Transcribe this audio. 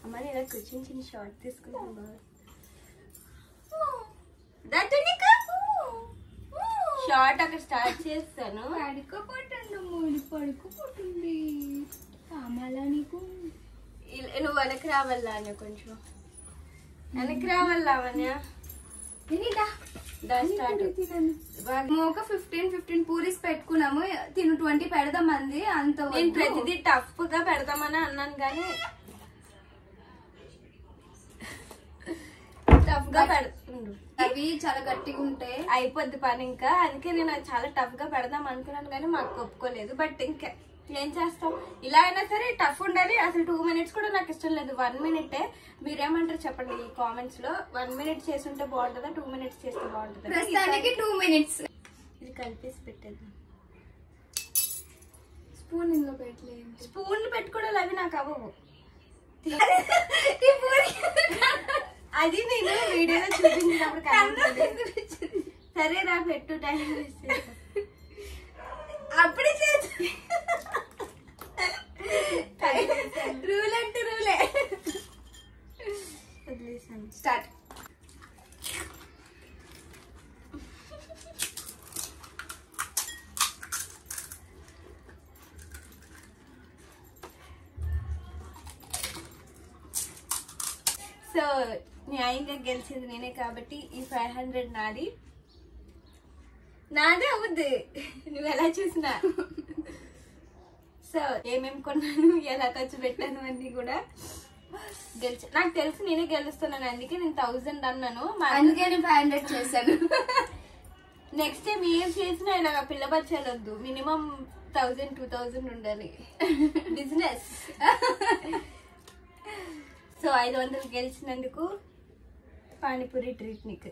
అమ్మ నేను కూర్చొని చిన్న షార్ట్ తీసుకున్నాను బాగా షార్ట్ అక్కడ స్టార్ట్ చేస్తాను. పడుకోపోతుండు మూడు పడుకోపోతుంది కామాలా నీకు. నువ్వు వెనక్కి రావాలా అన్న కొంచెం వెనక్కి రావాలా అవన్య ఒక 15 పూరీస్ పెట్టుకున్నాము. తిను 20 పెడదాం అంది. అంత నేను ప్రతిదీ టఫ్ గా పెడదామని అన్నాను కానీ టఫ్ గా పెడుతుండు. అవి చాలా గట్టిగా ఉంటాయి అయిపోద్ది పని ఇంకా. అందుకే నేను చాలా టఫ్ గా పెడదాం అనుకున్నాను కానీ మాకు ఒప్పుకోలేదు. బట్ ఇంకా ఏం చేస్తాం, ఇలా అయినా సరే టఫ్ ఉండాలి. అసలు 2 minutes కూడా నాకు ఇష్టం లేదు, 1 minute. మీరేమంటారు చెప్పండి ఈ కామెంట్స్ లో. 1 minute చేస్తుంటే బాగుంటుందా, 2 minutes చేస్తే బాగుంటుందా? ప్రస్తుతానికి 2 minutes. ఇది కలిపేసి పెట్టేద్దాం. స్పూన్ ఇందులో పెట్టలేదు. స్పూన్ పెట్టుకోవడాలు అవి నాకు అవ్వవు. అది నేను వీడియోలో చూపించినప్పుడు సరే రా పెట్టు టైం అప్పుడే రూల్ అంటే రూలే. వదిలేసాను. స్టార్ట్. సో న్యాయంగా గెలిచింది నేనే కాబట్టి ఈ 500 నాదే అవుద్ది నువ్వు ఎలా చూసినా. సో ఏమేమి కొన్నాను, ఎలా ఖర్చు పెట్టాను అన్ని కూడా నాకు తెలిసి నేనే గెలుస్తున్నాను. అందుకే నేను 1000 అన్నాను. అందుకే నేను 500 చేశాను. నెక్స్ట్ టైం ఏం చేసినా ఇలాగ పిల్ల బచ్చాలు వద్దు, మినిమం 1000-2000 ఉండాలి బిజినెస్. సో 500 గెలిచినందుకు పానీపూరి ట్రీట్ నీకు.